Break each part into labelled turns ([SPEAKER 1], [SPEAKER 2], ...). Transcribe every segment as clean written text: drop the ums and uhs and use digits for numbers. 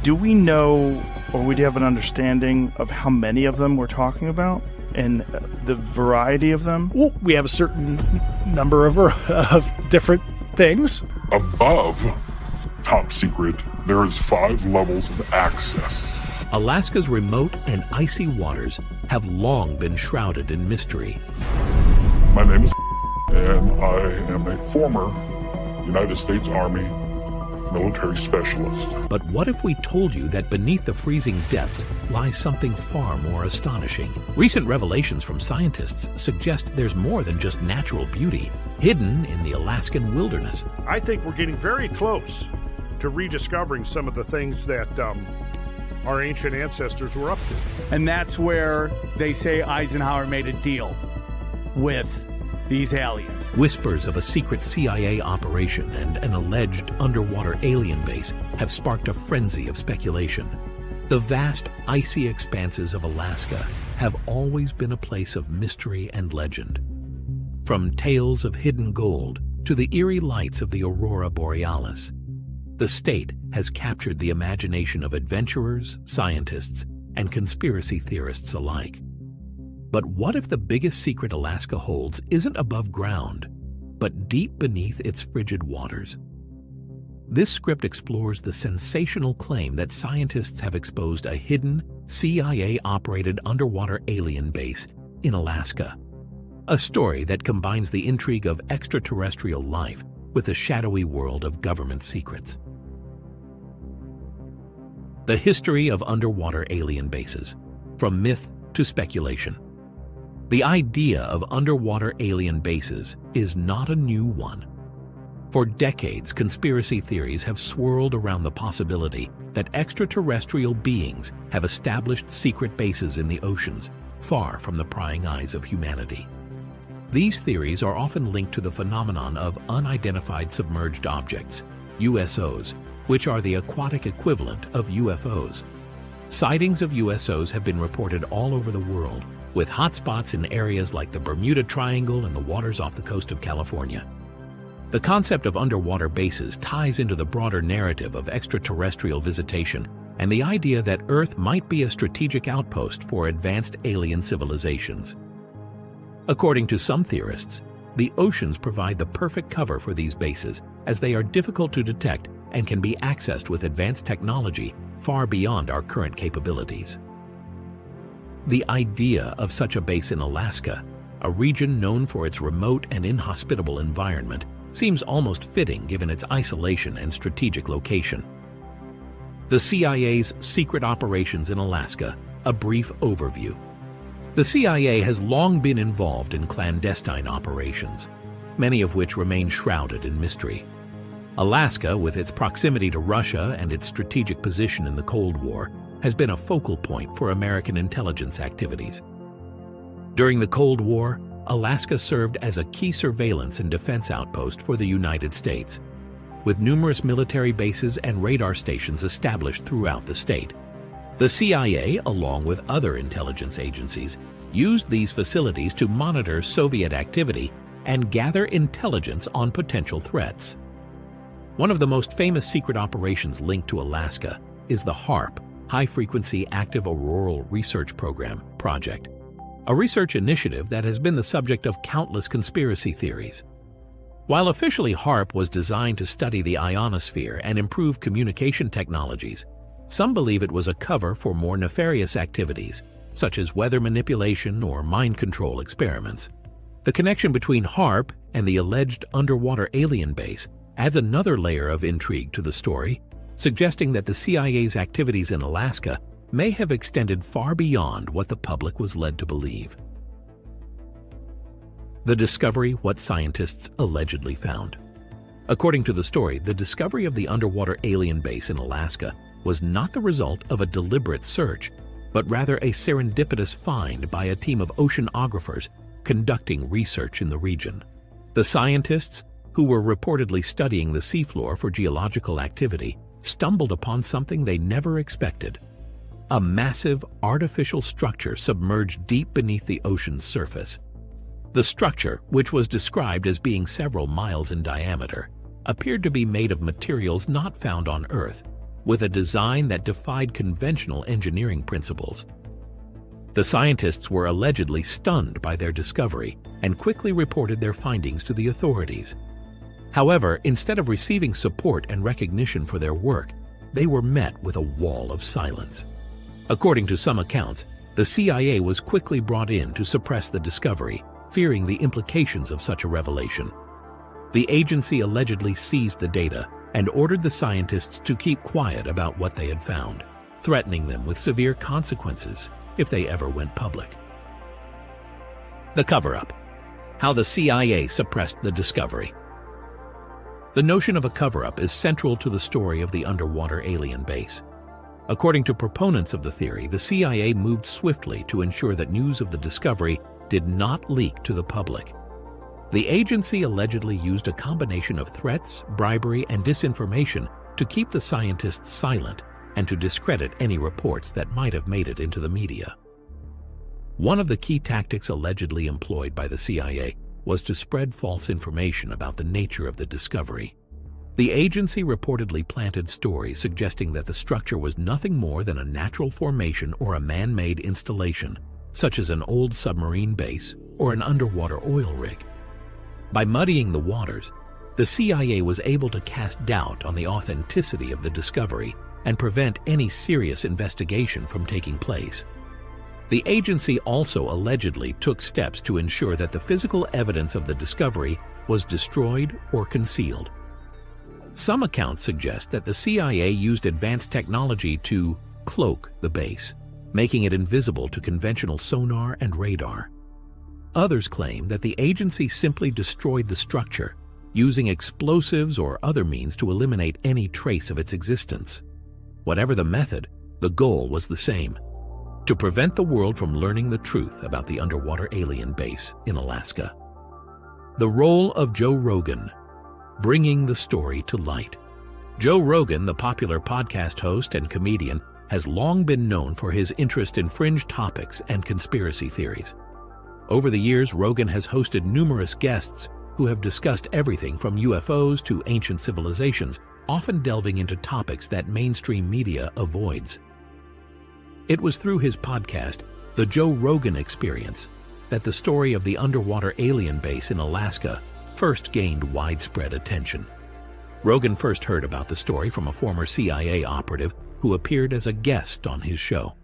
[SPEAKER 1] Do we know, or would you have an understanding of how many of them we're talking about and the variety of them?
[SPEAKER 2] Well, we have a certain number of different things.
[SPEAKER 3] Above top secret, there is 5 levels of access.
[SPEAKER 4] Alaska's remote and icy waters have long been shrouded in mystery.
[SPEAKER 3] My name is and I am a former United States Army military specialist.
[SPEAKER 4] But what if we told you that beneath the freezing depths lies something far more astonishing? Recent revelations from scientists suggest there's more than just natural beauty hidden in the Alaskan wilderness.
[SPEAKER 5] I think we're getting very close to rediscovering some of the things that our ancient ancestors were up to.
[SPEAKER 6] And that's where they say Eisenhower made a deal with these aliens.
[SPEAKER 4] Whispers of a secret CIA operation and an alleged underwater alien base have sparked a frenzy of speculation. The vast, icy expanses of Alaska have always been a place of mystery and legend. From tales of hidden gold to the eerie lights of the aurora borealis, the state has captured the imagination of adventurers, scientists, and conspiracy theorists alike. But what if the biggest secret Alaska holds isn't above ground, but deep beneath its frigid waters? This script explores the sensational claim that scientists have exposed a hidden, CIA-operated underwater alien base in Alaska. A story that combines the intrigue of extraterrestrial life with the shadowy world of government secrets. The history of underwater alien bases, from myth to speculation. The idea of underwater alien bases is not a new one. For decades, conspiracy theories have swirled around the possibility that extraterrestrial beings have established secret bases in the oceans, far from the prying eyes of humanity. These theories are often linked to the phenomenon of unidentified submerged objects, USOs, which are the aquatic equivalent of UFOs. Sightings of USOs have been reported all over the world, with hotspots in areas like the Bermuda Triangle and the waters off the coast of California. The concept of underwater bases ties into the broader narrative of extraterrestrial visitation and the idea that Earth might be a strategic outpost for advanced alien civilizations. According to some theorists, the oceans provide the perfect cover for these bases, as they are difficult to detect and can be accessed with advanced technology far beyond our current capabilities. The idea of such a base in Alaska, a region known for its remote and inhospitable environment, seems almost fitting given its isolation and strategic location. The CIA's secret operations in Alaska, a brief overview. The CIA has long been involved in clandestine operations, many of which remain shrouded in mystery. Alaska, with its proximity to Russia and its strategic position in the Cold War, has been a focal point for American intelligence activities. During the Cold War, Alaska served as a key surveillance and defense outpost for the United States, with numerous military bases and radar stations established throughout the state. The CIA, along with other intelligence agencies, used these facilities to monitor Soviet activity and gather intelligence on potential threats. One of the most famous secret operations linked to Alaska is the HAARP, High-Frequency Active Auroral Research Program project, a research initiative that has been the subject of countless conspiracy theories. While officially HAARP was designed to study the ionosphere and improve communication technologies, some believe it was a cover for more nefarious activities, such as weather manipulation or mind control experiments. The connection between HAARP and the alleged underwater alien base adds another layer of intrigue to the story, suggesting that the CIA's activities in Alaska may have extended far beyond what the public was led to believe. The discovery, what scientists allegedly found. According to the story, the discovery of the underwater alien base in Alaska was not the result of a deliberate search, but rather a serendipitous find by a team of oceanographers conducting research in the region. The scientists, who were reportedly studying the seafloor for geological activity, stumbled upon something they never expected: a massive artificial structure submerged deep beneath the ocean's surface. The structure, which was described as being several miles in diameter, appeared to be made of materials not found on Earth, with a design that defied conventional engineering principles. The scientists were allegedly stunned by their discovery and quickly reported their findings to the authorities. However, instead of receiving support and recognition for their work, they were met with a wall of silence. According to some accounts, the CIA was quickly brought in to suppress the discovery, fearing the implications of such a revelation. The agency allegedly seized the data and ordered the scientists to keep quiet about what they had found, threatening them with severe consequences if they ever went public. The cover-up. How the CIA suppressed the discovery. The notion of a cover-up is central to the story of the underwater alien base. According to proponents of the theory, the CIA moved swiftly to ensure that news of the discovery did not leak to the public. The agency allegedly used a combination of threats, bribery, and disinformation to keep the scientists silent and to discredit any reports that might have made it into the media. One of the key tactics allegedly employed by the CIA was to spread false information about the nature of the discovery. The agency reportedly planted stories suggesting that the structure was nothing more than a natural formation or a man-made installation, such as an old submarine base or an underwater oil rig. By muddying the waters, the CIA was able to cast doubt on the authenticity of the discovery and prevent any serious investigation from taking place. The agency also allegedly took steps to ensure that the physical evidence of the discovery was destroyed or concealed. Some accounts suggest that the CIA used advanced technology to cloak the base, making it invisible to conventional sonar and radar. Others claim that the agency simply destroyed the structure, using explosives or other means to eliminate any trace of its existence. Whatever the method, the goal was the same: to prevent the world from learning the truth about the underwater alien base in Alaska. The role of Joe Rogan, bringing the story to light. Joe Rogan, the popular podcast host and comedian, has long been known for his interest in fringe topics and conspiracy theories. Over the years, Rogan has hosted numerous guests who have discussed everything from UFOs to ancient civilizations, often delving into topics that mainstream media avoids. It was through his podcast, The Joe Rogan Experience, that the story of the underwater alien base in Alaska first gained widespread attention. Rogan first heard about the story from a former CIA operative who appeared as a guest on his show.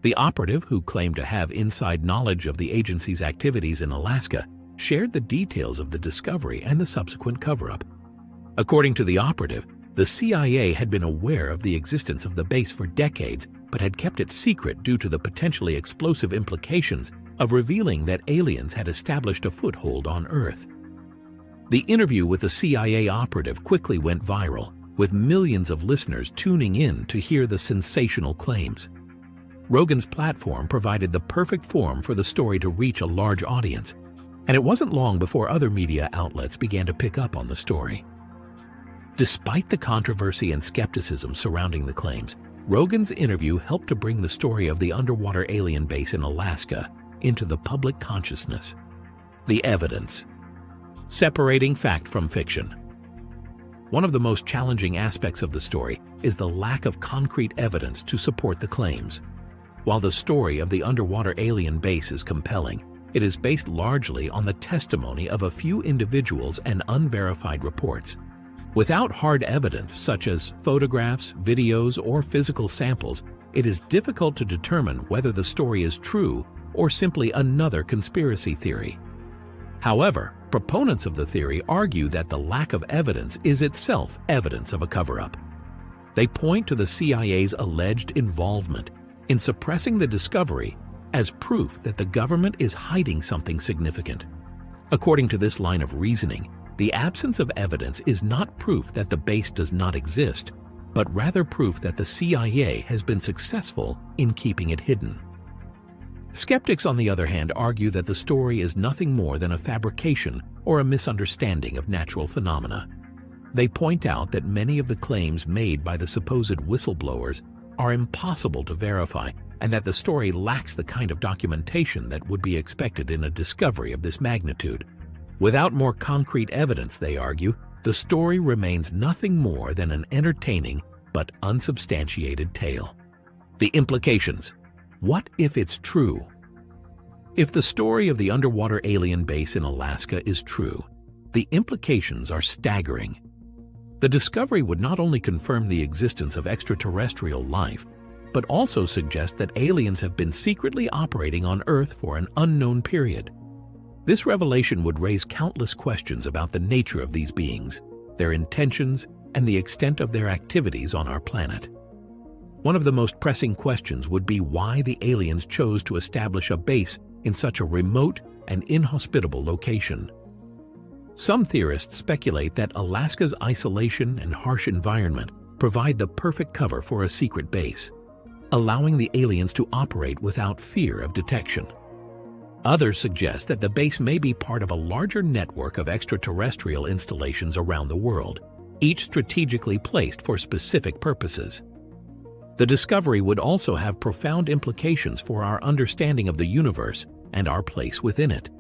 [SPEAKER 4] The operative, who claimed to have inside knowledge of the agency's activities in Alaska, shared the details of the discovery and the subsequent cover-up. According to the operative, the CIA had been aware of the existence of the base for decades, but had kept it secret due to the potentially explosive implications of revealing that aliens had established a foothold on Earth. The interview with the CIA operative quickly went viral, with millions of listeners tuning in to hear the sensational claims. Rogan's platform provided the perfect forum for the story to reach a large audience, and it wasn't long before other media outlets began to pick up on the story. Despite the controversy and skepticism surrounding the claims, Rogan's interview helped to bring the story of the underwater alien base in Alaska into the public consciousness. The evidence. Separating fact from fiction. One of the most challenging aspects of the story is the lack of concrete evidence to support the claims. While the story of the underwater alien base is compelling, it is based largely on the testimony of a few individuals and unverified reports. Without hard evidence such as photographs, videos, or physical samples, it is difficult to determine whether the story is true or simply another conspiracy theory. However, proponents of the theory argue that the lack of evidence is itself evidence of a cover-up. They point to the CIA's alleged involvement in suppressing the discovery as proof that the government is hiding something significant. According to this line of reasoning, the absence of evidence is not proof that the base does not exist, but rather proof that the CIA has been successful in keeping it hidden. Skeptics, on the other hand, argue that the story is nothing more than a fabrication or a misunderstanding of natural phenomena. They point out that many of the claims made by the supposed whistleblowers are impossible to verify, and that the story lacks the kind of documentation that would be expected in a discovery of this magnitude. Without more concrete evidence, they argue, the story remains nothing more than an entertaining but unsubstantiated tale. The implications. What if it's true? If the story of the underwater alien base in Alaska is true, the implications are staggering. The discovery would not only confirm the existence of extraterrestrial life, but also suggest that aliens have been secretly operating on Earth for an unknown period. This revelation would raise countless questions about the nature of these beings, their intentions, and the extent of their activities on our planet. One of the most pressing questions would be why the aliens chose to establish a base in such a remote and inhospitable location. Some theorists speculate that Alaska's isolation and harsh environment provide the perfect cover for a secret base, allowing the aliens to operate without fear of detection. Others suggest that the base may be part of a larger network of extraterrestrial installations around the world, each strategically placed for specific purposes. The discovery would also have profound implications for our understanding of the universe and our place within it.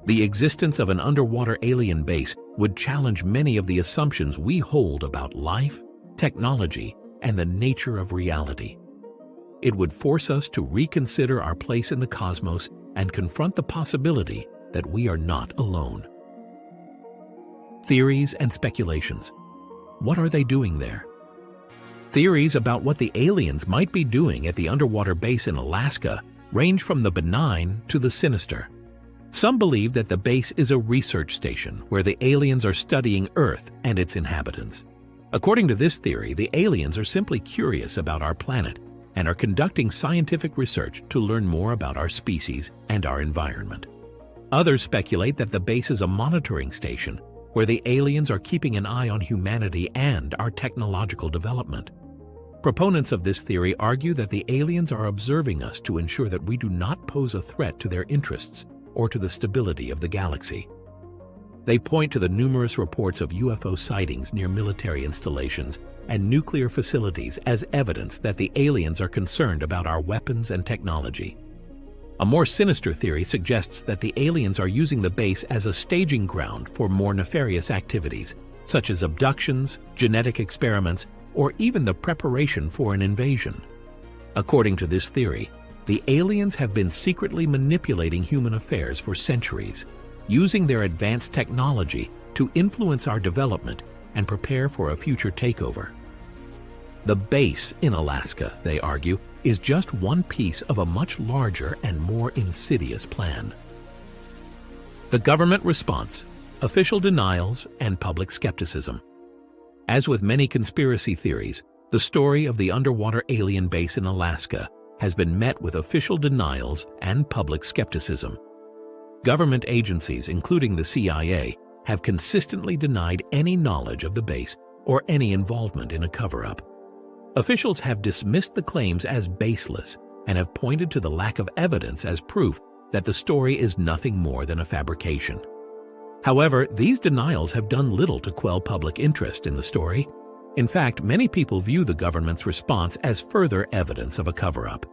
[SPEAKER 4] The existence of an underwater alien base would challenge many of the assumptions we hold about life, technology, and the nature of reality. It would force us to reconsider our place in the cosmos and confront the possibility that we are not alone. Theories and speculations. What are they doing there? Theories about what the aliens might be doing at the underwater base in Alaska range from the benign to the sinister. Some believe that the base is a research station where the aliens are studying Earth and its inhabitants. According to this theory, the aliens are simply curious about our planet and are conducting scientific research to learn more about our species and our environment. Others speculate that the base is a monitoring station where the aliens are keeping an eye on humanity and our technological development. Proponents of this theory argue that the aliens are observing us to ensure that we do not pose a threat to their interests or to the stability of the galaxy. They point to the numerous reports of UFO sightings near military installations and nuclear facilities as evidence that the aliens are concerned about our weapons and technology. A more sinister theory suggests that the aliens are using the base as a staging ground for more nefarious activities, such as abductions, genetic experiments, or even the preparation for an invasion. According to this theory, the aliens have been secretly manipulating human affairs for centuries, using their advanced technology to influence our development and prepare for a future takeover. The base in Alaska, they argue, is just one piece of a much larger and more insidious plan. The government response, official denials, and public skepticism. As with many conspiracy theories, the story of the underwater alien base in Alaska has been met with official denials and public skepticism. Government agencies, including the CIA, have consistently denied any knowledge of the base or any involvement in a cover-up. Officials have dismissed the claims as baseless and have pointed to the lack of evidence as proof that the story is nothing more than a fabrication. However, these denials have done little to quell public interest in the story. In fact, many people view the government's response as further evidence of a cover-up.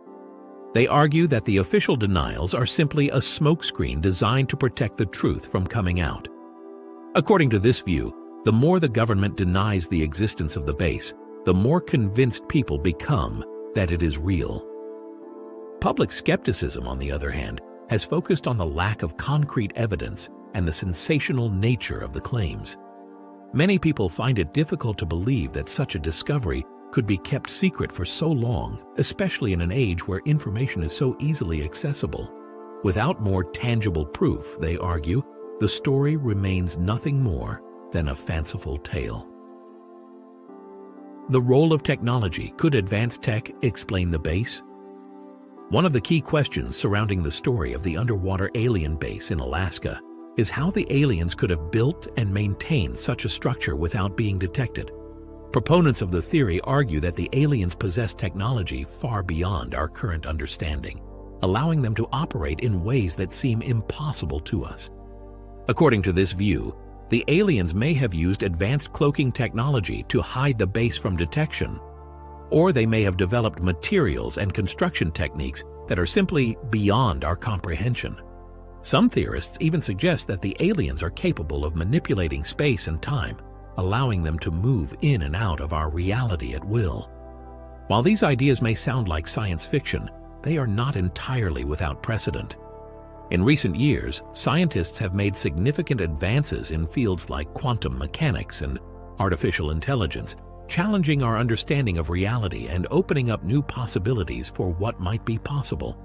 [SPEAKER 4] They argue that the official denials are simply a smokescreen designed to protect the truth from coming out. According to this view, the more the government denies the existence of the base, the more convinced people become that it is real. Public skepticism, on the other hand, has focused on the lack of concrete evidence and the sensational nature of the claims. Many people find it difficult to believe that such a discovery could be kept secret for so long, especially in an age where information is so easily accessible. Without more tangible proof, they argue, the story remains nothing more than a fanciful tale. The role of technology. Could advanced tech explain the base? One of the key questions surrounding the story of the underwater alien base in Alaska is how the aliens could have built and maintained such a structure without being detected. Proponents of the theory argue that the aliens possess technology far beyond our current understanding, allowing them to operate in ways that seem impossible to us. According to this view, the aliens may have used advanced cloaking technology to hide the base from detection, or they may have developed materials and construction techniques that are simply beyond our comprehension. Some theorists even suggest that the aliens are capable of manipulating space and time, allowing them to move in and out of our reality at will. While these ideas may sound like science fiction, they are not entirely without precedent. In recent years, scientists have made significant advances in fields like quantum mechanics and artificial intelligence, challenging our understanding of reality and opening up new possibilities for what might be possible.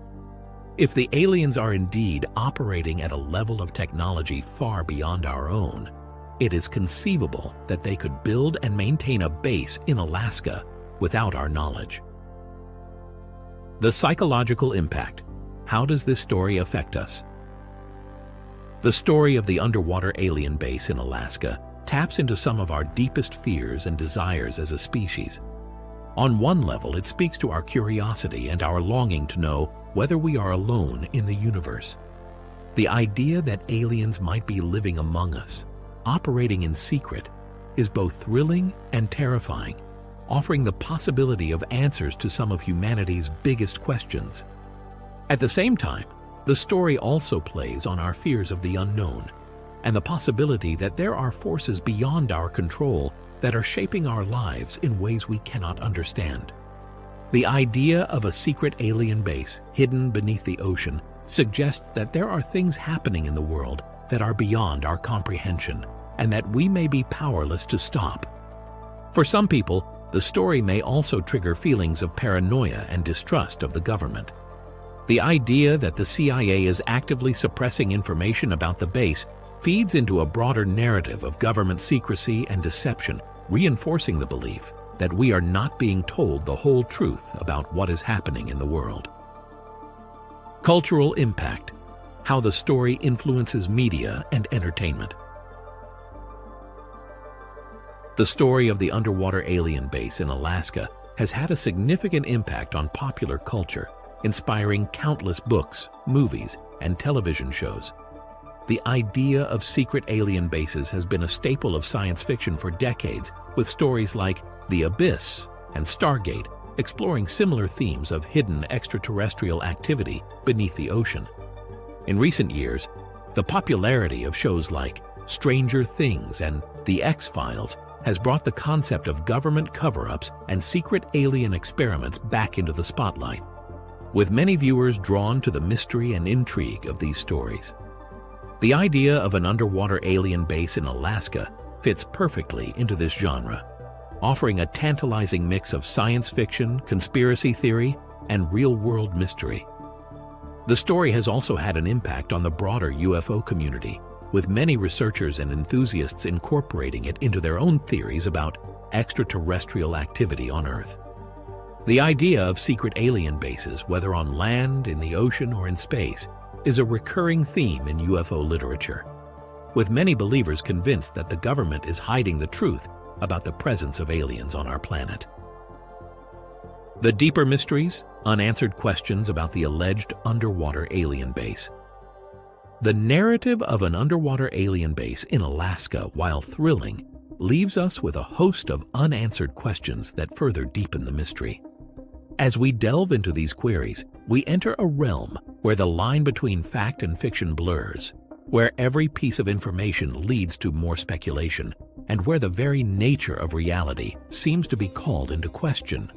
[SPEAKER 4] If the aliens are indeed operating at a level of technology far beyond our own, it is conceivable that they could build and maintain a base in Alaska without our knowledge. The psychological impact. How does this story affect us? The story of the underwater alien base in Alaska taps into some of our deepest fears and desires as a species. On one level, it speaks to our curiosity and our longing to know whether we are alone in the universe. The idea that aliens might be living among us, operating in secret, is both thrilling and terrifying, offering the possibility of answers to some of humanity's biggest questions. At the same time, the story also plays on our fears of the unknown and the possibility that there are forces beyond our control that are shaping our lives in ways we cannot understand. The idea of a secret alien base hidden beneath the ocean suggests that there are things happening in the world that are beyond our comprehension and that we may be powerless to stop. For some people, the story may also trigger feelings of paranoia and distrust of the government. The idea that the CIA is actively suppressing information about the base feeds into a broader narrative of government secrecy and deception, reinforcing the belief that we are not being told the whole truth about what is happening in the world. Cultural impact. How the story influences media and entertainment. The story of the underwater alien base in Alaska has had a significant impact on popular culture, inspiring countless books, movies, and television shows. The idea of secret alien bases has been a staple of science fiction for decades, with stories like The Abyss and Stargate exploring similar themes of hidden extraterrestrial activity beneath the ocean. In recent years, the popularity of shows like Stranger Things and The X-Files has brought the concept of government cover-ups and secret alien experiments back into the spotlight, with many viewers drawn to the mystery and intrigue of these stories. The idea of an underwater alien base in Alaska fits perfectly into this genre, offering a tantalizing mix of science fiction, conspiracy theory, and real-world mystery. The story has also had an impact on the broader UFO community, with many researchers and enthusiasts incorporating it into their own theories about extraterrestrial activity on Earth. The idea of secret alien bases, whether on land, in the ocean, or in space, is a recurring theme in UFO literature, with many believers convinced that the government is hiding the truth about the presence of aliens on our planet. The deeper mysteries, unanswered questions about the alleged underwater alien base. The narrative of an underwater alien base in Alaska, while thrilling, leaves us with a host of unanswered questions that further deepen the mystery. As we delve into these queries, we enter a realm where the line between fact and fiction blurs, where every piece of information leads to more speculation, and where the very nature of reality seems to be called into question.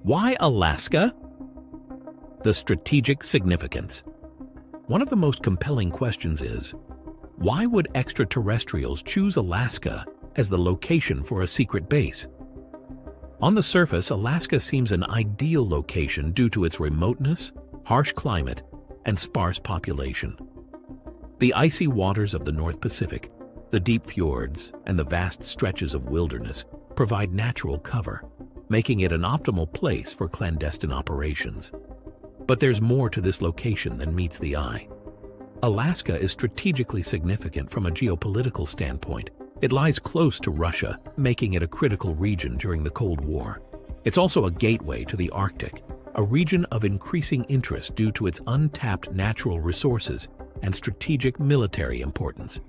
[SPEAKER 4] Why Alaska? The strategic significance. One of the most compelling questions is, why would extraterrestrials choose Alaska as the location for a secret base? On the surface, Alaska seems an ideal location due to its remoteness, harsh climate, and sparse population. The icy waters of the North Pacific, the deep fjords, and the vast stretches of wilderness provide natural cover, making it an optimal place for clandestine operations. But there's more to this location than meets the eye. Alaska is strategically significant from a geopolitical standpoint. It lies close to Russia, making it a critical region during the Cold War. It's also a gateway to the Arctic, a region of increasing interest due to its untapped natural resources and strategic military importance.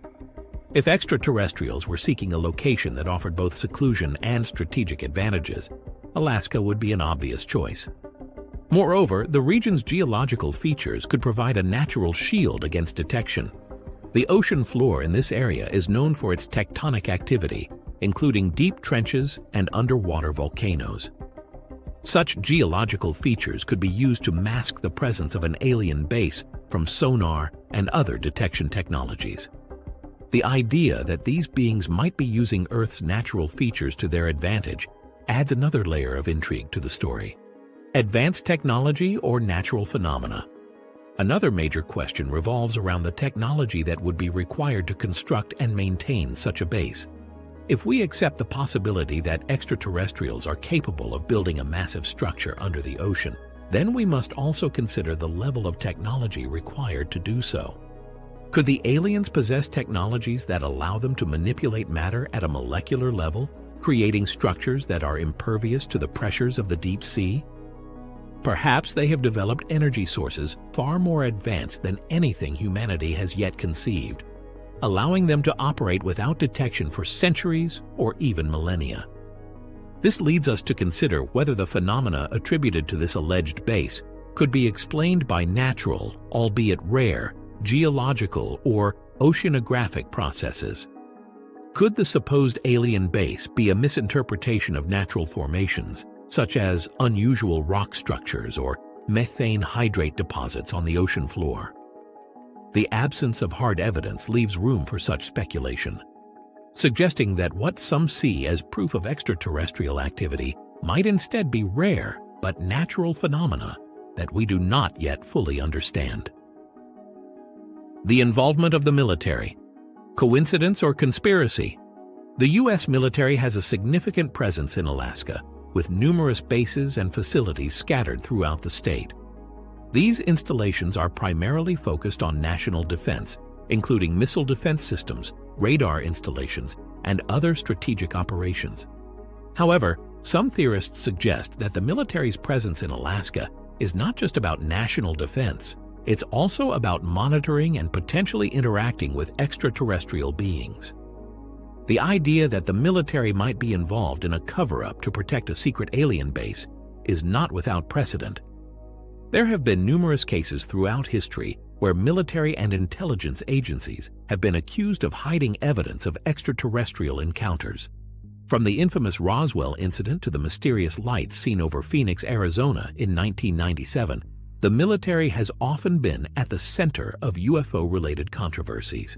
[SPEAKER 4] If extraterrestrials were seeking a location that offered both seclusion and strategic advantages, Alaska would be an obvious choice. Moreover, the region's geological features could provide a natural shield against detection. The ocean floor in this area is known for its tectonic activity, including deep trenches and underwater volcanoes. Such geological features could be used to mask the presence of an alien base from sonar and other detection technologies. The idea that these beings might be using Earth's natural features to their advantage adds another layer of intrigue to the story. Advanced technology or natural phenomena? Another major question revolves around the technology that would be required to construct and maintain such a base. If we accept the possibility that extraterrestrials are capable of building a massive structure under the ocean, then we must also consider the level of technology required to do so. Could the aliens possess technologies that allow them to manipulate matter at a molecular level, creating structures that are impervious to the pressures of the deep sea? Perhaps they have developed energy sources far more advanced than anything humanity has yet conceived, allowing them to operate without detection for centuries or even millennia. This leads us to consider whether the phenomena attributed to this alleged base could be explained by natural, albeit rare, geological or oceanographic processes. Could the supposed alien base be a misinterpretation of natural formations, such as unusual rock structures or methane hydrate deposits on the ocean floor? The absence of hard evidence leaves room for such speculation, suggesting that what some see as proof of extraterrestrial activity might instead be rare but natural phenomena that we do not yet fully understand. The involvement of the military. Coincidence or conspiracy? The U.S. military has a significant presence in Alaska, with numerous bases and facilities scattered throughout the state. These installations are primarily focused on national defense, including missile defense systems, radar installations, and other strategic operations. However, some theorists suggest that the military's presence in Alaska is not just about national defense. It's also about monitoring and potentially interacting with extraterrestrial beings. The idea that the military might be involved in a cover-up to protect a secret alien base is not without precedent. There have been numerous cases throughout history where military and intelligence agencies have been accused of hiding evidence of extraterrestrial encounters. From the infamous Roswell incident to the mysterious lights seen over Phoenix, Arizona in 1997, the military has often been at the center of UFO-related controversies.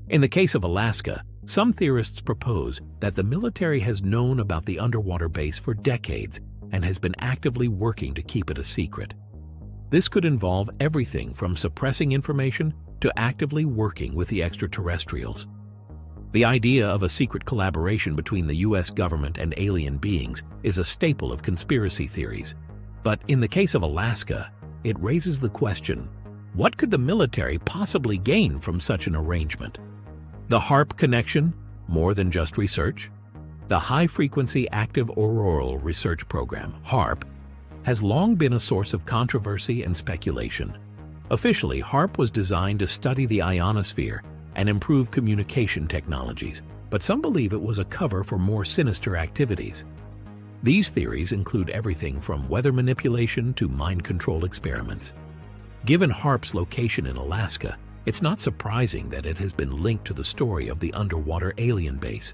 [SPEAKER 4] In the case of Alaska, some theorists propose that the military has known about the underwater base for decades and has been actively working to keep it a secret. This could involve everything from suppressing information to actively working with the extraterrestrials. The idea of a secret collaboration between the U.S. government and alien beings is a staple of conspiracy theories. But in the case of Alaska, it raises the question, what could the military possibly gain from such an arrangement? The HAARP connection, more than just research? The High-Frequency Active Auroral Research Program, HAARP, has long been a source of controversy and speculation. Officially, HAARP was designed to study the ionosphere and improve communication technologies, but some believe it was a cover for more sinister activities. These theories include everything from weather manipulation to mind control experiments. Given HAARP's location in Alaska, it's not surprising that it has been linked to the story of the underwater alien base.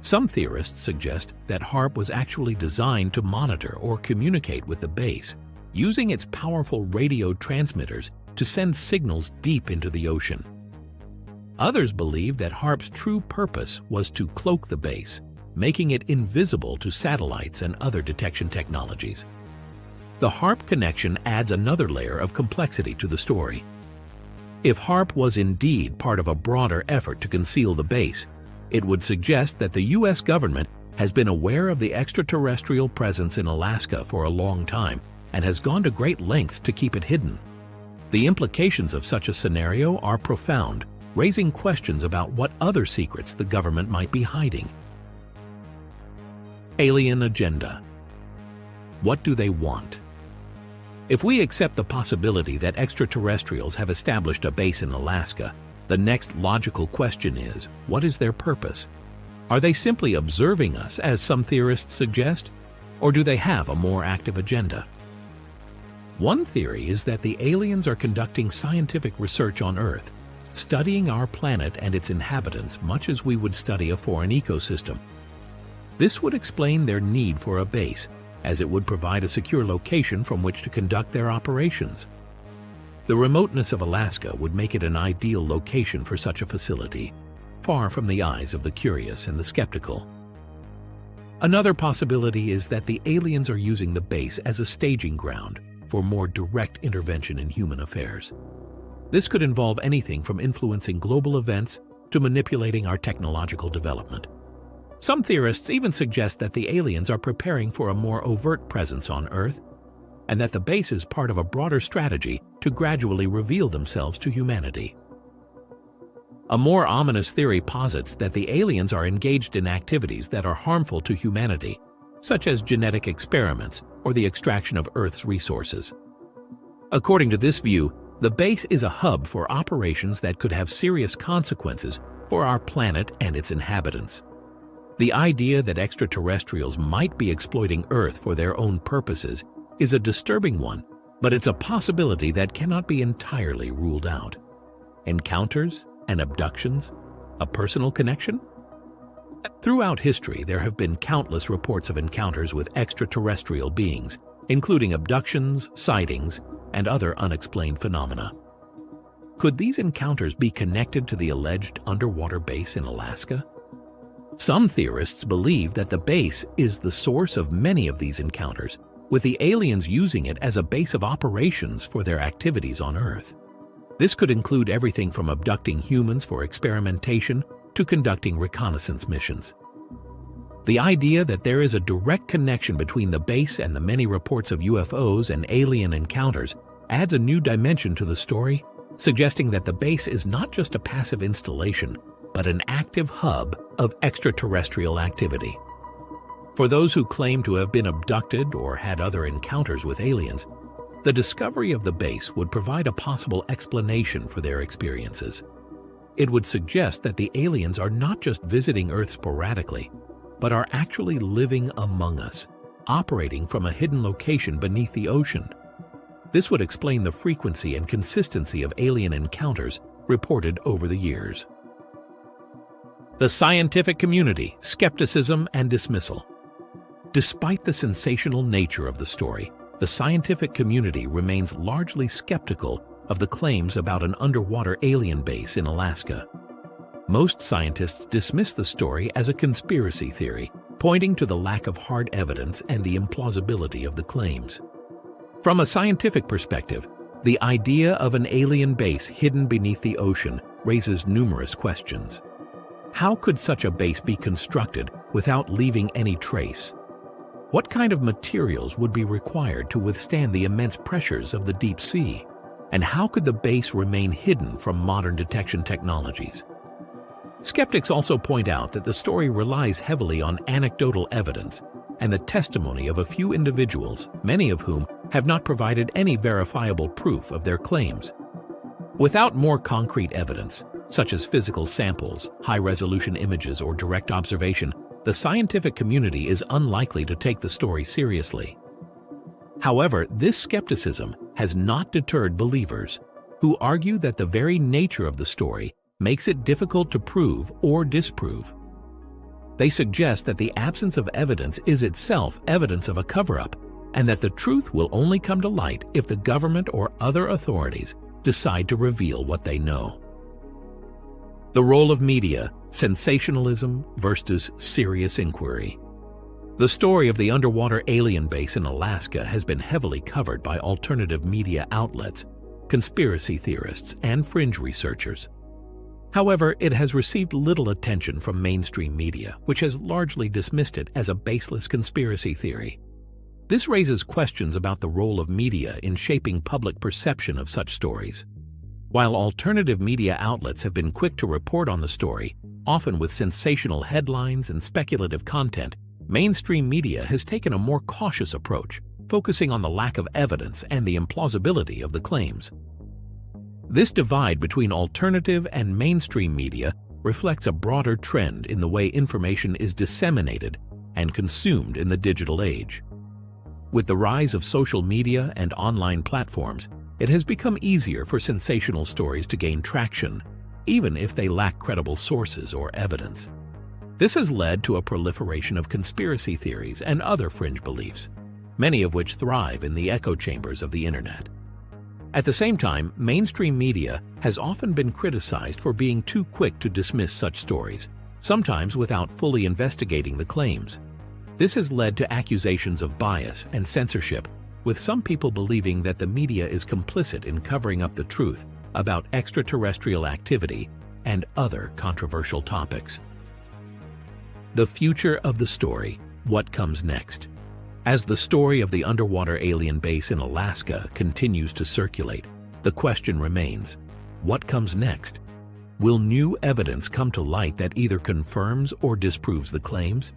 [SPEAKER 4] Some theorists suggest that HAARP was actually designed to monitor or communicate with the base, using its powerful radio transmitters to send signals deep into the ocean. Others believe that HAARP's true purpose was to cloak the base, making it invisible to satellites and other detection technologies. The HAARP connection adds another layer of complexity to the story. If HAARP was indeed part of a broader effort to conceal the base, it would suggest that the U.S. government has been aware of the extraterrestrial presence in Alaska for a long time and has gone to great lengths to keep it hidden. The implications of such a scenario are profound, raising questions about what other secrets the government might be hiding. Alien agenda. What do they want? If we accept the possibility that extraterrestrials have established a base in Alaska, the next logical question is, what is their purpose? Are they simply observing us, as some theorists suggest, or do they have a more active agenda? One theory is that the aliens are conducting scientific research on Earth, studying our planet and its inhabitants much as we would study a foreign ecosystem. This would explain their need for a base, as it would provide a secure location from which to conduct their operations. The remoteness of Alaska would make it an ideal location for such a facility, far from the eyes of the curious and the skeptical. Another possibility is that the aliens are using the base as a staging ground for more direct intervention in human affairs. This could involve anything from influencing global events to manipulating our technological development. Some theorists even suggest that the aliens are preparing for a more overt presence on Earth, and that the base is part of a broader strategy to gradually reveal themselves to humanity. A more ominous theory posits that the aliens are engaged in activities that are harmful to humanity, such as genetic experiments or the extraction of Earth's resources. According to this view, the base is a hub for operations that could have serious consequences for our planet and its inhabitants. The idea that extraterrestrials might be exploiting Earth for their own purposes is a disturbing one, but it's a possibility that cannot be entirely ruled out. Encounters and abductions? A personal connection? Throughout history, there have been countless reports of encounters with extraterrestrial beings, including abductions, sightings, and other unexplained phenomena. Could these encounters be connected to the alleged underwater base in Alaska? Some theorists believe that the base is the source of many of these encounters, with the aliens using it as a base of operations for their activities on Earth. This could include everything from abducting humans for experimentation to conducting reconnaissance missions. The idea that there is a direct connection between the base and the many reports of UFOs and alien encounters adds a new dimension to the story, suggesting that the base is not just a passive installation, but an active hub of extraterrestrial activity. For those who claim to have been abducted or had other encounters with aliens, the discovery of the base would provide a possible explanation for their experiences. It would suggest that the aliens are not just visiting Earth sporadically, but are actually living among us, operating from a hidden location beneath the ocean. This would explain the frequency and consistency of alien encounters reported over the years. The scientific community, skepticism, and dismissal. Despite the sensational nature of the story, the scientific community remains largely skeptical of the claims about an underwater alien base in Alaska. Most scientists dismiss the story as a conspiracy theory, pointing to the lack of hard evidence and the implausibility of the claims. From a scientific perspective, the idea of an alien base hidden beneath the ocean raises numerous questions. How could such a base be constructed without leaving any trace? What kind of materials would be required to withstand the immense pressures of the deep sea? And how could the base remain hidden from modern detection technologies? Skeptics also point out that the story relies heavily on anecdotal evidence and the testimony of a few individuals, many of whom have not provided any verifiable proof of their claims. Without more concrete evidence, such as physical samples, high-resolution images, or direct observation, the scientific community is unlikely to take the story seriously. However, this skepticism has not deterred believers, who argue that the very nature of the story makes it difficult to prove or disprove. They suggest that the absence of evidence is itself evidence of a cover-up, and that the truth will only come to light if the government or other authorities decide to reveal what they know. The role of media, sensationalism versus serious inquiry. The story of the underwater alien base in Alaska has been heavily covered by alternative media outlets, conspiracy theorists, and fringe researchers. However, it has received little attention from mainstream media, which has largely dismissed it as a baseless conspiracy theory. This raises questions about the role of media in shaping public perception of such stories. While alternative media outlets have been quick to report on the story, often with sensational headlines and speculative content, mainstream media has taken a more cautious approach, focusing on the lack of evidence and the implausibility of the claims. This divide between alternative and mainstream media reflects a broader trend in the way information is disseminated and consumed in the digital age. With the rise of social media and online platforms, it has become easier for sensational stories to gain traction, even if they lack credible sources or evidence. This has led to a proliferation of conspiracy theories and other fringe beliefs, many of which thrive in the echo chambers of the internet. At the same time, mainstream media has often been criticized for being too quick to dismiss such stories, sometimes without fully investigating the claims. This has led to accusations of bias and censorship, with some people believing that the media is complicit in covering up the truth about extraterrestrial activity and other controversial topics. The future of the story, what comes next? As the story of the underwater alien base in Alaska continues to circulate, the question remains, what comes next? Will new evidence come to light that either confirms or disproves the claims?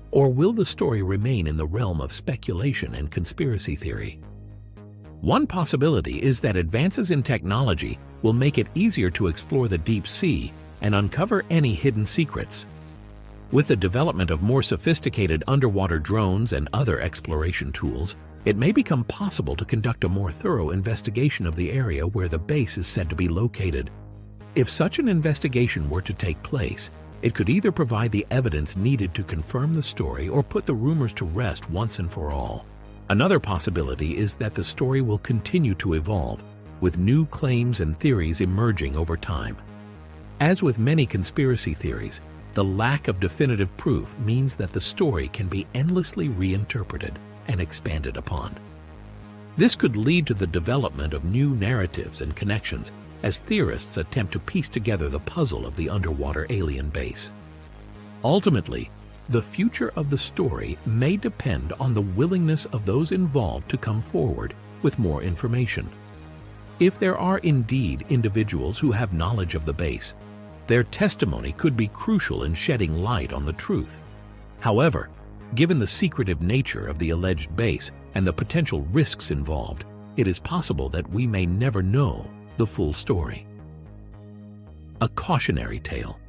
[SPEAKER 4] Or will the story remain in the realm of speculation and conspiracy theory? One possibility is that advances in technology will make it easier to explore the deep sea and uncover any hidden secrets. With the development of more sophisticated underwater drones and other exploration tools, it may become possible to conduct a more thorough investigation of the area where the base is said to be located. If such an investigation were to take place, it could either provide the evidence needed to confirm the story or put the rumors to rest once and for all. Another possibility is that the story will continue to evolve, with new claims and theories emerging over time. As with many conspiracy theories, the lack of definitive proof means that the story can be endlessly reinterpreted and expanded upon. This could lead to the development of new narratives and connections as theorists attempt to piece together the puzzle of the underwater alien base. Ultimately, the future of the story may depend on the willingness of those involved to come forward with more information. If there are indeed individuals who have knowledge of the base, their testimony could be crucial in shedding light on the truth. However, given the secretive nature of the alleged base and the potential risks involved, it is possible that we may never know the full story. A cautionary tale.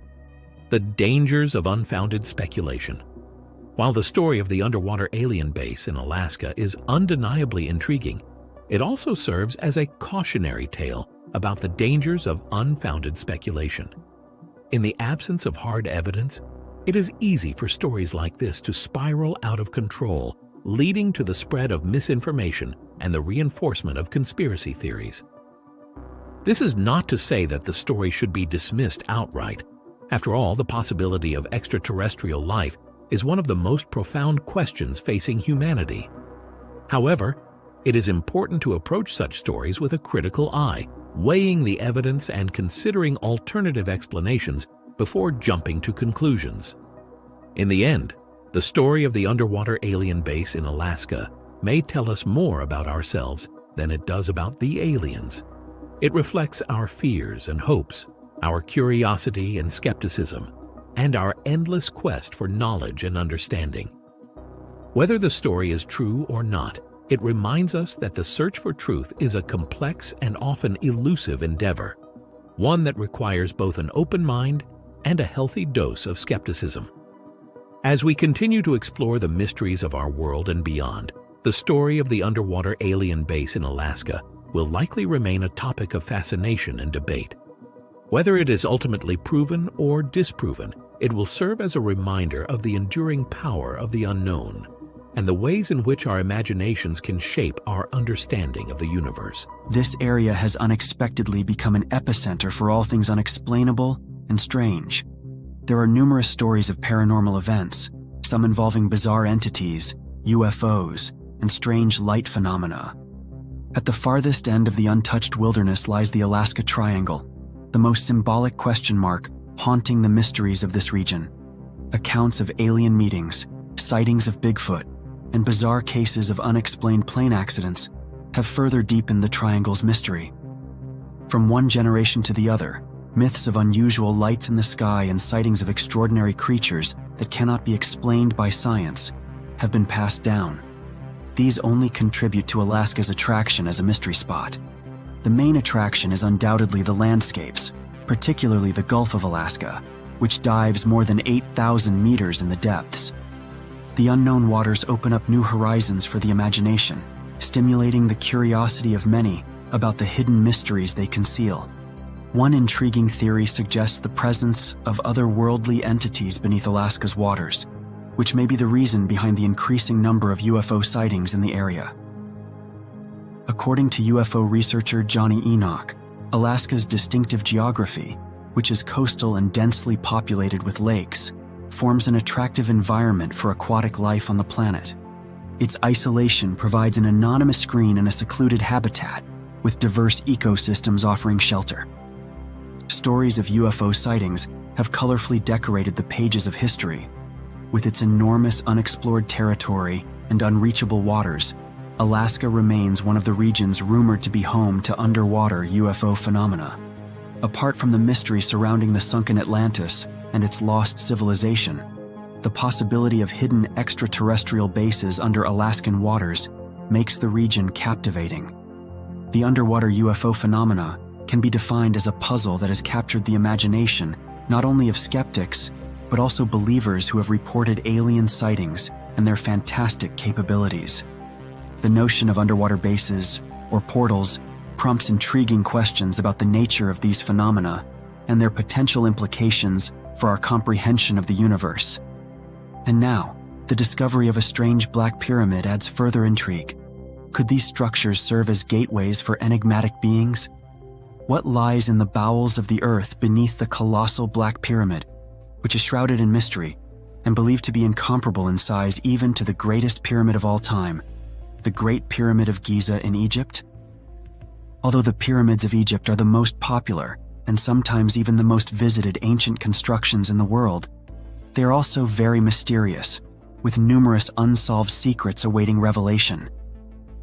[SPEAKER 4] The dangers of unfounded speculation. While the story of the underwater alien base in Alaska is undeniably intriguing, it also serves as a cautionary tale about the dangers of unfounded speculation. In the absence of hard evidence, it is easy for stories like this to spiral out of control, leading to the spread of misinformation and the reinforcement of conspiracy theories. This is not to say that the story should be dismissed outright. After all, the possibility of extraterrestrial life is one of the most profound questions facing humanity. However, it is important to approach such stories with a critical eye, weighing the evidence and considering alternative explanations before jumping to conclusions. In the end, the story of the underwater alien base in Alaska may tell us more about ourselves than it does about the aliens. It reflects our fears and hopes, our curiosity and skepticism, and our endless quest for knowledge and understanding. Whether the story is true or not, it reminds us that the search for truth is a complex and often elusive endeavor, one that requires both an open mind and a healthy dose of skepticism. As we continue to explore the mysteries of our world and beyond, the story of the underwater alien base in Alaska will likely remain a topic of fascination and debate. Whether it is ultimately proven or disproven, it will serve as a reminder of the enduring power of the unknown and the ways in which our imaginations can shape our understanding of the universe.
[SPEAKER 7] This area has unexpectedly become an epicenter for all things unexplainable and strange. There are numerous stories of paranormal events, some involving bizarre entities, UFOs, and strange light phenomena. At the farthest end of the untouched wilderness lies the Alaska Triangle, the most symbolic question mark haunting the mysteries of this region. Accounts of alien meetings, sightings of Bigfoot, and bizarre cases of unexplained plane accidents have further deepened the triangle's mystery. From one generation to the other, myths of unusual lights in the sky and sightings of extraordinary creatures that cannot be explained by science have been passed down. These only contribute to Alaska's attraction as a mystery spot. The main attraction is undoubtedly the landscapes, particularly the Gulf of Alaska, which dives more than 8,000 meters in the depths. The unknown waters open up new horizons for the imagination, stimulating the curiosity of many about the hidden mysteries they conceal. One intriguing theory suggests the presence of otherworldly entities beneath Alaska's waters, which may be the reason behind the increasing number of UFO sightings in the area. According to UFO researcher Johnny Enoch, Alaska's distinctive geography, which is coastal and densely populated with lakes, forms an attractive environment for aquatic life on the planet. Its isolation provides an anonymous screen and a secluded habitat, with diverse ecosystems offering shelter. Stories of UFO sightings have colorfully decorated the pages of history. With its enormous unexplored territory and unreachable waters, Alaska remains one of the regions rumored to be home to underwater UFO phenomena. Apart from the mystery surrounding the sunken Atlantis and its lost civilization, the possibility of hidden extraterrestrial bases under Alaskan waters makes the region captivating. The underwater UFO phenomena can be defined as a puzzle that has captured the imagination not only of skeptics, but also believers who have reported alien sightings and their fantastic capabilities. The notion of underwater bases, or portals, prompts intriguing questions about the nature of these phenomena and their potential implications for our comprehension of the universe. And now, the discovery of a strange black pyramid adds further intrigue. Could these structures serve as gateways for enigmatic beings? What lies in the bowels of the earth beneath the colossal Black Pyramid, which is shrouded in mystery and believed to be incomparable in size even to the greatest pyramid of all time, the Great Pyramid of Giza in Egypt? Although the pyramids of Egypt are the most popular and sometimes even the most visited ancient constructions in the world, they are also very mysterious, with numerous unsolved secrets awaiting revelation.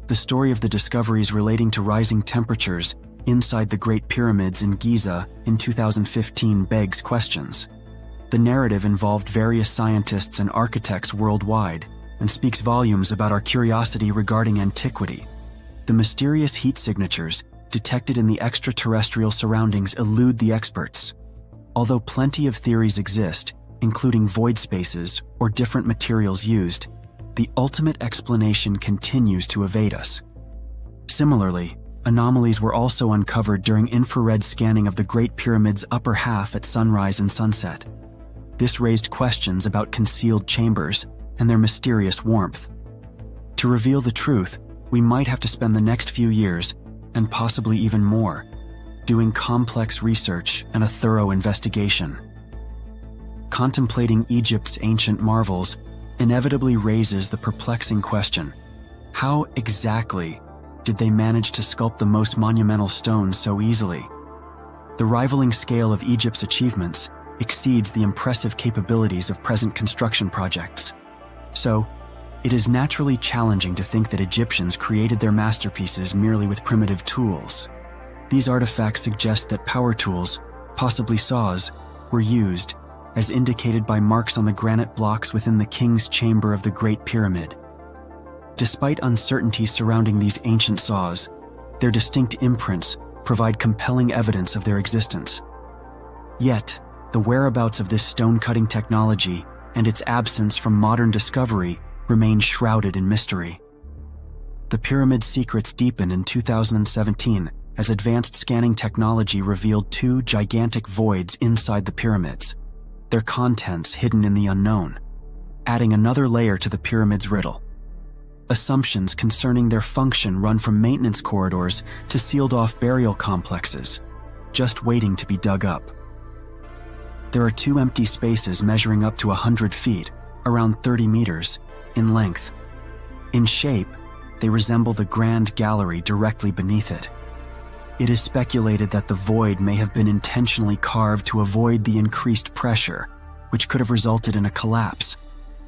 [SPEAKER 7] The story of the discoveries relating to rising temperatures inside the Great Pyramids in Giza in 2015 begs questions. The narrative involved various scientists and architects worldwide and speaks volumes about our curiosity regarding antiquity. The mysterious heat signatures detected in the extraterrestrial surroundings elude the experts. Although plenty of theories exist, including void spaces or different materials used, the ultimate explanation continues to evade us. Similarly, anomalies were also uncovered during infrared scanning of the Great Pyramid's upper half at sunrise and sunset. This raised questions about concealed chambers and their mysterious warmth. To reveal the truth, we might have to spend the next few years, and possibly even more, doing complex research and a thorough investigation. Contemplating Egypt's ancient marvels inevitably raises the perplexing question: how exactly did they manage to sculpt the most monumental stones so easily? The rivaling scale of Egypt's achievements exceeds the impressive capabilities of present construction projects. So, it is naturally challenging to think that Egyptians created their masterpieces merely with primitive tools. These artifacts suggest that power tools, possibly saws, were used, as indicated by marks on the granite blocks within the king's chamber of the Great Pyramid. Despite uncertainties surrounding these ancient saws, their distinct imprints provide compelling evidence of their existence. Yet, the whereabouts of this stone-cutting technology and its absence from modern discovery remain shrouded in mystery. The pyramid's secrets deepened in 2017 as advanced scanning technology revealed two gigantic voids inside the pyramids, their contents hidden in the unknown, adding another layer to the pyramid's riddle. Assumptions concerning their function run from maintenance corridors to sealed-off burial complexes, just waiting to be dug up. There are two empty spaces measuring up to 100 feet, around 30 meters, in length. In shape, they resemble the Grand Gallery directly beneath it. It is speculated that the void may have been intentionally carved to avoid the increased pressure, which could have resulted in a collapse.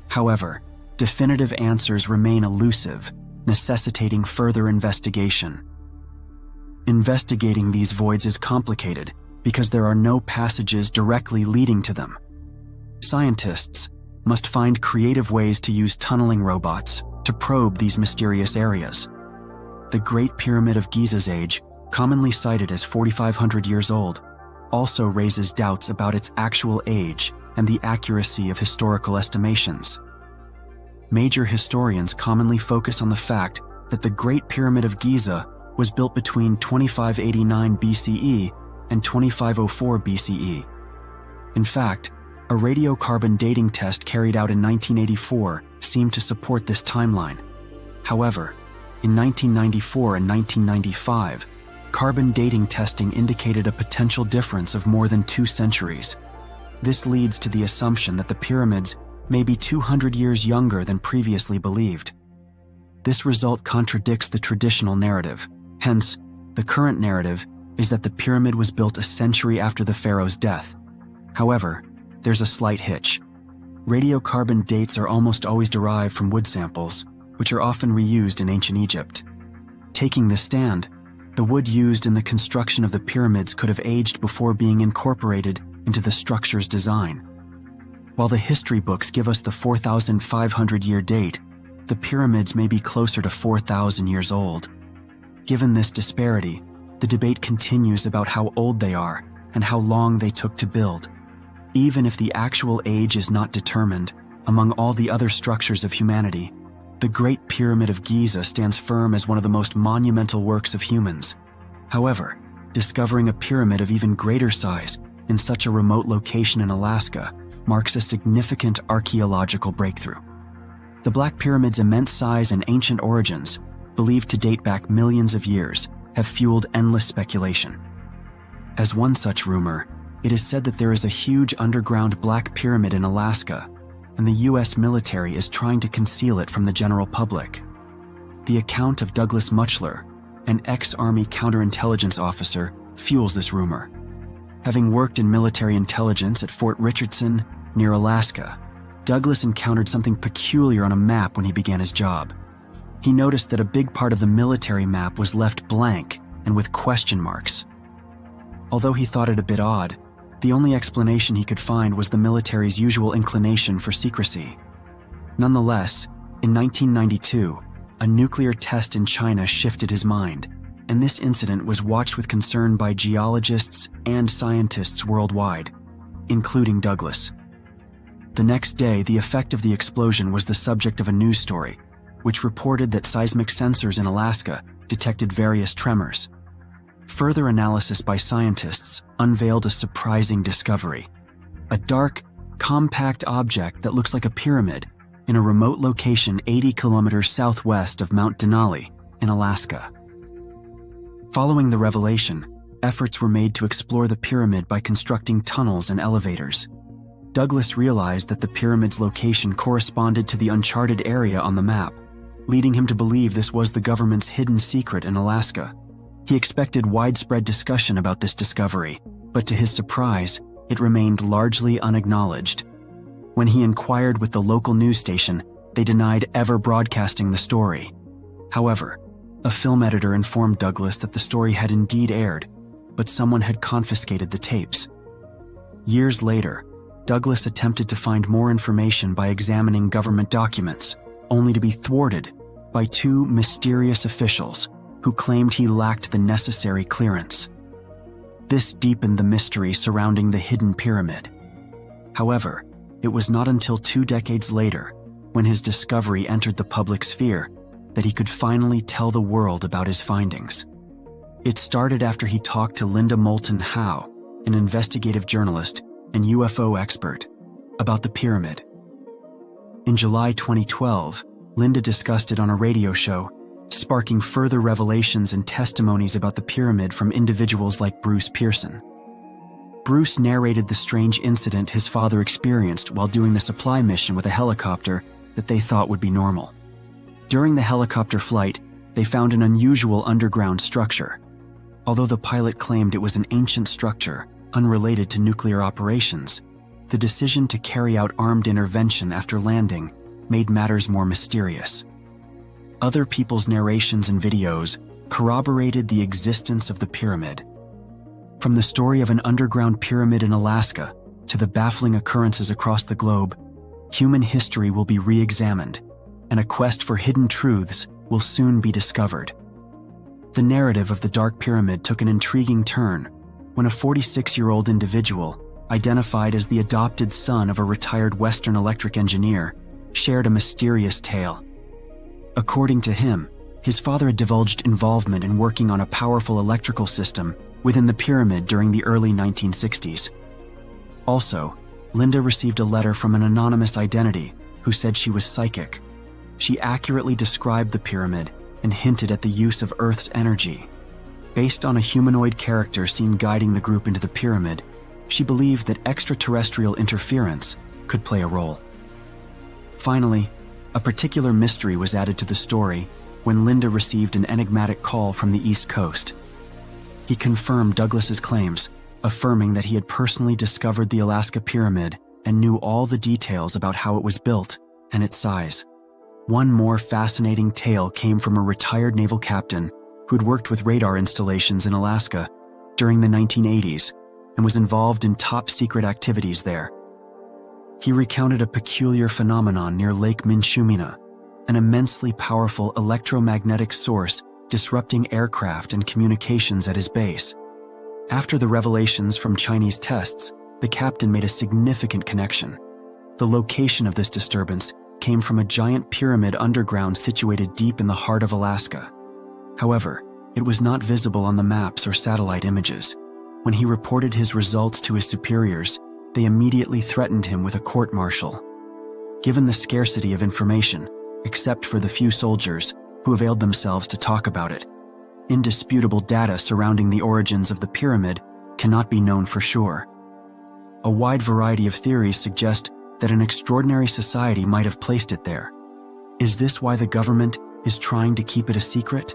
[SPEAKER 7] However, definitive answers remain elusive, necessitating further investigation. Investigating these voids is complicated because there are no passages directly leading to them. Scientists must find creative ways to use tunneling robots to probe these mysterious areas. The Great Pyramid of Giza's age, commonly cited as 4,500 years old, also raises doubts about its actual age and the accuracy of historical estimations. Major historians commonly focus on the fact that the Great Pyramid of Giza was built between 2589 BCE and 2504 BCE. In fact, a radiocarbon dating test carried out in 1984 seemed to support this timeline. However, in 1994 and 1995, carbon dating testing indicated a potential difference of more than 2 centuries. This leads to the assumption that the pyramids may be 200 years younger than previously believed. This result contradicts the traditional narrative. Hence, the current narrative is that the pyramid was built a century after the pharaoh's death. However, there's a slight hitch. Radiocarbon dates are almost always derived from wood samples, which are often reused in ancient Egypt. Taking this stand, the wood used in the construction of the pyramids could have aged before being incorporated into the structure's design. While the history books give us the 4,500-year date, the pyramids may be closer to 4,000 years old. Given this disparity, the debate continues about how old they are and how long they took to build. Even if the actual age is not determined, among all the other structures of humanity, the Great Pyramid of Giza stands firm as one of the most monumental works of humans. However, discovering a pyramid of even greater size in such a remote location in Alaska marks a significant archaeological breakthrough. The Black Pyramid's immense size and ancient origins, believed to date back millions of years, have fueled endless speculation. As one such rumor, it is said that there is a huge underground Black Pyramid in Alaska, and the U.S. military is trying to conceal it from the general public. The account of Douglas Muchler, an ex-Army counterintelligence officer, fuels this rumor. Having worked in military intelligence at Fort Richardson, near Alaska, Douglas encountered something peculiar on a map when he began his job. He noticed that a big part of the military map was left blank and with question marks. Although he thought it a bit odd, the only explanation he could find was the military's usual inclination for secrecy. Nonetheless, in 1992, a nuclear test in China shifted his mind, and this incident was watched with concern by geologists and scientists worldwide, including Douglas. The next day, the effect of the explosion was the subject of a news story, which reported that seismic sensors in Alaska detected various tremors. Further analysis by scientists unveiled a surprising discovery: a dark, compact object that looks like a pyramid in a remote location 80 kilometers southwest of Mount Denali in Alaska. Following the revelation, efforts were made to explore the pyramid by constructing tunnels and elevators. Douglas realized that the pyramid's location corresponded to the uncharted area on the map, leading him to believe this was the government's hidden secret in Alaska. He expected widespread discussion about this discovery, but to his surprise, it remained largely unacknowledged. When he inquired with the local news station, they denied ever broadcasting the story. However, a film editor informed Douglas that the story had indeed aired, but someone had confiscated the tapes. Years later, Douglas attempted to find more information by examining government documents, only to be thwarted by 2 mysterious officials who claimed he lacked the necessary clearance. This deepened the mystery surrounding the hidden pyramid. However, it was not until 2 decades later, when his discovery entered the public sphere, that he could finally tell the world about his findings. It started after he talked to Linda Moulton Howe, an investigative journalist and UFO expert, about the pyramid. In July 2012, Linda discussed it on a radio show, sparking further revelations and testimonies about the pyramid from individuals like Bruce Pearson. Bruce narrated the strange incident his father experienced while doing the supply mission with a helicopter that they thought would be normal. During the helicopter flight, they found an unusual underground structure. Although the pilot claimed it was an ancient structure unrelated to nuclear operations, the decision to carry out armed intervention after landing made matters more mysterious. Other people's narrations and videos corroborated the existence of the pyramid. From the story of an underground pyramid in Alaska to the baffling occurrences across the globe, human history will be re-examined, and a quest for hidden truths will soon be discovered. The narrative of the Dark Pyramid took an intriguing turn when a 46-year-old individual, identified as the adopted son of a retired Western Electric engineer, shared a mysterious tale. According to him, his father had divulged involvement in working on a powerful electrical system within the pyramid during the early 1960s. Also, Linda received a letter from an anonymous identity who said she was psychic. She accurately described the pyramid and hinted at the use of Earth's energy. Based on a humanoid character seen guiding the group into the pyramid, she believed that extraterrestrial interference could play a role. Finally, a particular mystery was added to the story when Linda received an enigmatic call from the East Coast. He confirmed Douglas's claims, affirming that he had personally discovered the Alaska Pyramid and knew all the details about how it was built and its size. One more fascinating tale came from a retired naval captain who'd worked with radar installations in Alaska during the 1980s and was involved in top-secret activities there. He recounted a peculiar phenomenon near Lake Minshumina, an immensely powerful electromagnetic source disrupting aircraft and communications at his base. After the revelations from Chinese tests, the captain made a significant connection. The location of this disturbance came from a giant pyramid underground situated deep in the heart of Alaska. However, it was not visible on the maps or satellite images. When he reported his results to his superiors, they immediately threatened him with a court-martial. Given the scarcity of information, except for the few soldiers who availed themselves to talk about it, indisputable data surrounding the origins of the pyramid cannot be known for sure. A wide variety of theories suggest that an extraordinary society might have placed it there. Is this why the government is trying to keep it a secret?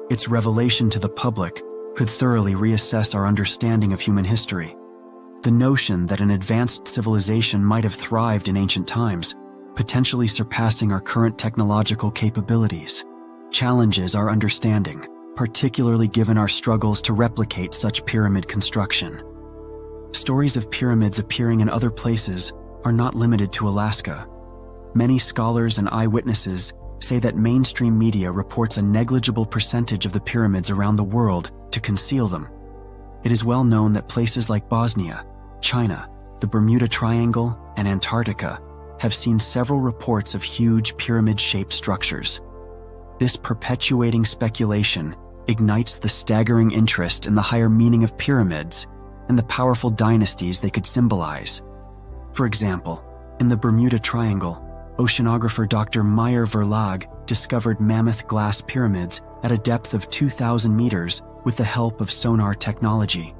[SPEAKER 7] Its revelation to the public could thoroughly reassess our understanding of human history. The notion that an advanced civilization might have thrived in ancient times, potentially surpassing our current technological capabilities, challenges our understanding, particularly given our struggles to replicate such pyramid construction. Stories of pyramids appearing in other places are not limited to Alaska. Many scholars and eyewitnesses say that mainstream media reports a negligible percentage of the pyramids around the world to conceal them. It is well known that places like Bosnia, China, the Bermuda Triangle, and Antarctica have seen several reports of huge pyramid-shaped structures. This perpetuating speculation ignites the staggering interest in the higher meaning of pyramids and the powerful dynasties they could symbolize. For example, in the Bermuda Triangle, oceanographer Dr. Meyer Verlag discovered mammoth glass pyramids at a depth of 2,000 meters with the help of sonar technology.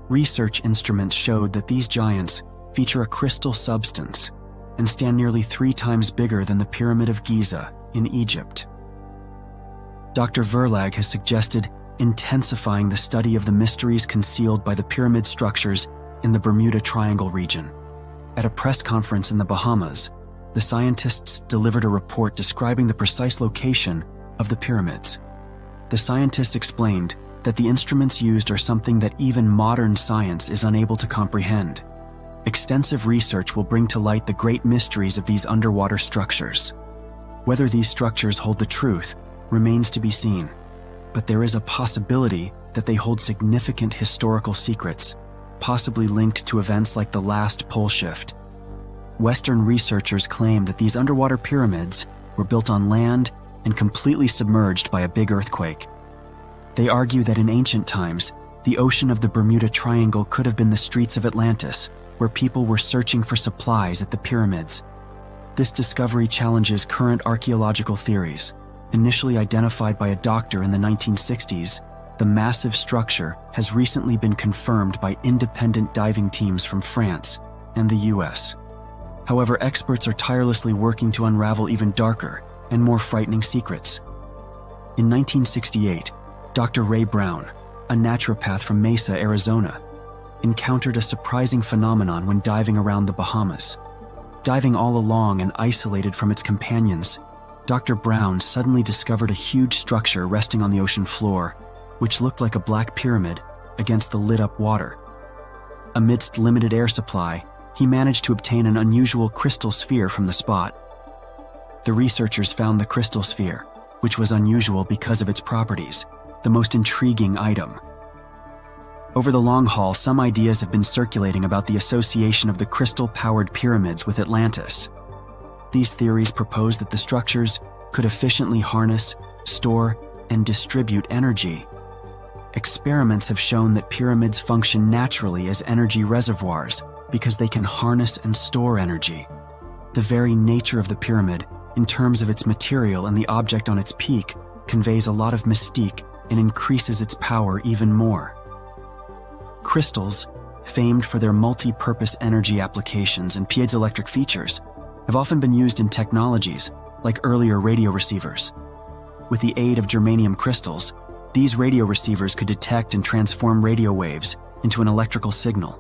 [SPEAKER 7] Research instruments showed that these giants feature a crystal substance and stand nearly 3 times bigger than the Pyramid of Giza in Egypt. Dr. Verlag has suggested intensifying the study of the mysteries concealed by the pyramid structures in the Bermuda Triangle region. At a press conference in the Bahamas, the scientists delivered a report describing the precise location of the pyramids. The scientists explained that the instruments used are something that even modern science is unable to comprehend. Extensive research will bring to light the great mysteries of these underwater structures. Whether these structures hold the truth remains to be seen, but there is a possibility that they hold significant historical secrets, possibly linked to events like the last pole shift. Western researchers claim that these underwater pyramids were built on land and completely submerged by a big earthquake. They argue that in ancient times, the ocean of the Bermuda Triangle could have been the streets of Atlantis, where people were searching for supplies at the pyramids. This discovery challenges current archaeological theories. Initially identified by a doctor in the 1960s, the massive structure has recently been confirmed by independent diving teams from France and the US. However, experts are tirelessly working to unravel even darker and more frightening secrets. In 1968, Dr. Ray Brown, a naturopath from Mesa, Arizona, encountered a surprising phenomenon when diving around the Bahamas. Diving all along and isolated from its companions, Dr. Brown suddenly discovered a huge structure resting on the ocean floor, which looked like a black pyramid against the lit-up water. Amidst limited air supply, he managed to obtain an unusual crystal sphere from the spot. The researchers found the crystal sphere, which was unusual because of its properties, the most intriguing item. Over the long haul, some ideas have been circulating about the association of the crystal-powered pyramids with Atlantis. These theories propose that the structures could efficiently harness, store, and distribute energy. experiments have shown that pyramids function naturally as energy reservoirs because they can harness and store energy. The very nature of the pyramid, in terms of its material and the object on its peak, conveys a lot of mystique and increases its power even more. Crystals, famed for their multi-purpose energy applications and piezoelectric features, have often been used in technologies like earlier radio receivers. With the aid of germanium crystals, these radio receivers could detect and transform radio waves into an electrical signal.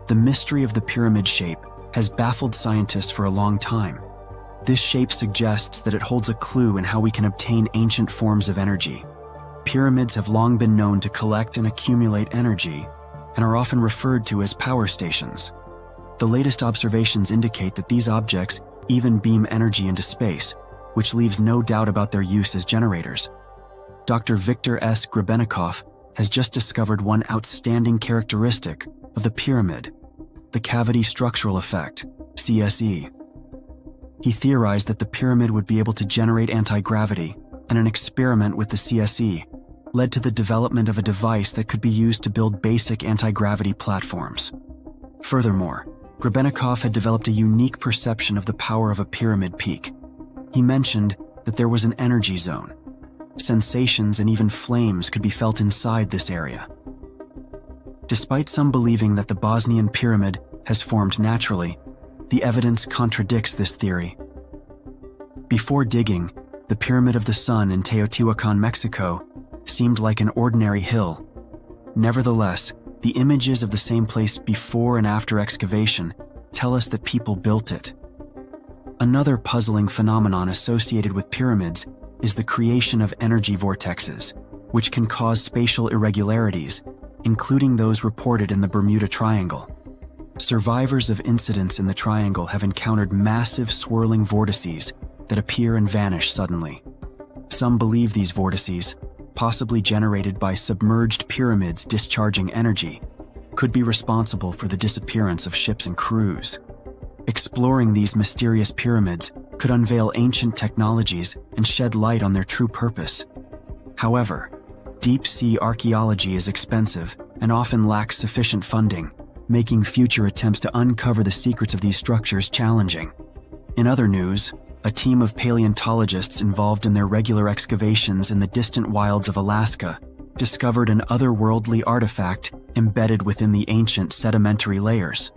[SPEAKER 7] The mystery of the pyramid shape has baffled scientists for a long time. This shape suggests that it holds a clue in how we can obtain ancient forms of energy. Pyramids have long been known to collect and accumulate energy and are often referred to as power stations. The latest observations indicate that these objects even beam energy into space, which leaves no doubt about their use as generators. Dr. Viktor S. Grebennikov has just discovered one outstanding characteristic of the pyramid, the cavity structural effect, CSE. He theorized that the pyramid would be able to generate anti-gravity, and an experiment with the CSE led to the development of a device that could be used to build basic anti-gravity platforms. Furthermore, Grebennikov had developed a unique perception of the power of a pyramid peak. He mentioned that there was an energy zone. Sensations and even flames could be felt inside this area. Despite some believing that the Bosnian pyramid has formed naturally, the evidence contradicts this theory. Before digging, the Pyramid of the Sun in Teotihuacan, Mexico, seemed like an ordinary hill. Nevertheless, the images of the same place before and after excavation tell us that people built it. Another puzzling phenomenon associated with pyramids is the creation of energy vortexes, which can cause spatial irregularities, including those reported in the Bermuda Triangle. Survivors of incidents in the triangle have encountered massive swirling vortices that appear and vanish suddenly. Some believe these vortices, possibly generated by submerged pyramids discharging energy, could be responsible for the disappearance of ships and crews. Exploring these mysterious pyramids could unveil ancient technologies and shed light on their true purpose. However, deep-sea archaeology is expensive and often lacks sufficient funding, making future attempts to uncover the secrets of these structures challenging. In other news, a team of paleontologists involved in their regular excavations in the distant wilds of Alaska discovered an otherworldly artifact embedded within the ancient sedimentary layers.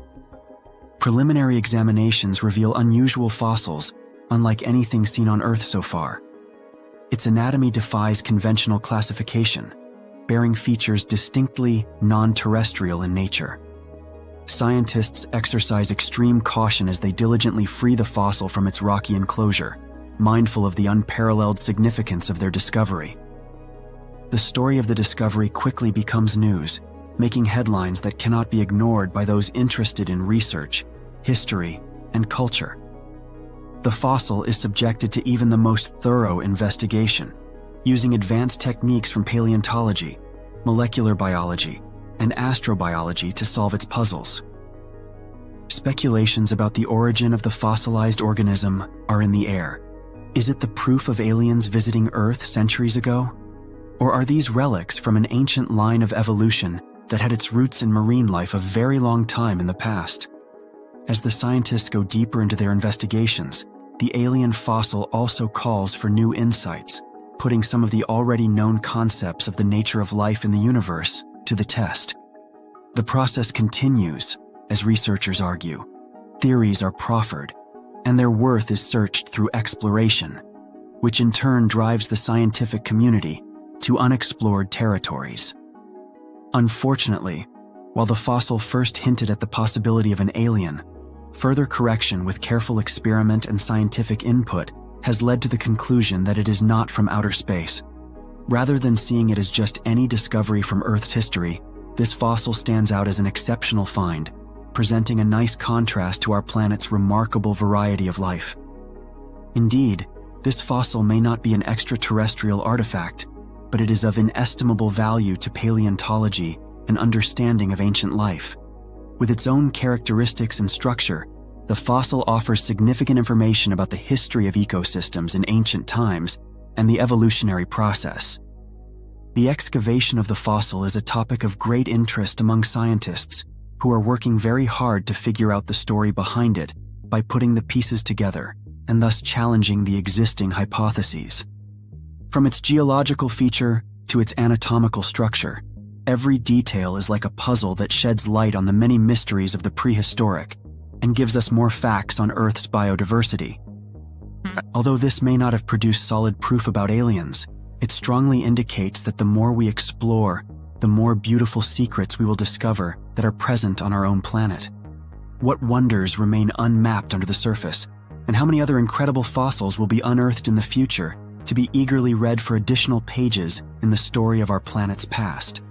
[SPEAKER 7] Preliminary examinations reveal unusual fossils, unlike anything seen on Earth so far. Its anatomy defies conventional classification, bearing features distinctly non-terrestrial in nature. Scientists exercise extreme caution as they diligently free the fossil from its rocky enclosure, mindful of the unparalleled significance of their discovery. The story of the discovery quickly becomes news, making headlines that cannot be ignored by those interested in research, history, and culture. The fossil is subjected to even the most thorough investigation, using advanced techniques from paleontology, molecular biology, and astrobiology to solve its puzzles. Speculations about the origin of the fossilized organism are in the air. Is it the proof of aliens visiting Earth centuries ago? Or are these relics from an ancient line of evolution that had its roots in marine life a very long time in the past? As the scientists go deeper into their investigations, the alien fossil also calls for new insights, putting some of the already known concepts of the nature of life in the universe to the test. The process continues, as researchers argue. Theories are proffered, and their worth is searched through exploration, which in turn drives the scientific community to unexplored territories. Unfortunately, while the fossil first hinted at the possibility of an alien, further correction with careful experiment and scientific input has led to the conclusion that it is not from outer space. Rather than seeing it as just any discovery from Earth's history, this fossil stands out as an exceptional find, presenting a nice contrast to our planet's remarkable variety of life. Indeed, this fossil may not be an extraterrestrial artifact, but it is of inestimable value to paleontology and understanding of ancient life. With its own characteristics and structure, the fossil offers significant information about the history of ecosystems in ancient times and the evolutionary process. The excavation of the fossil is a topic of great interest among scientists who are working very hard to figure out the story behind it by putting the pieces together and thus challenging the existing hypotheses. From its geological feature to its anatomical structure, every detail is like a puzzle that sheds light on the many mysteries of the prehistoric and gives us more facts on Earth's biodiversity. Although this may not have produced solid proof about aliens, it strongly indicates that the more we explore, the more beautiful secrets we will discover that are present on our own planet. What wonders remain unmapped under the surface, and how many other incredible fossils will be unearthed in the future to be eagerly read for additional pages in the story of our planet's past?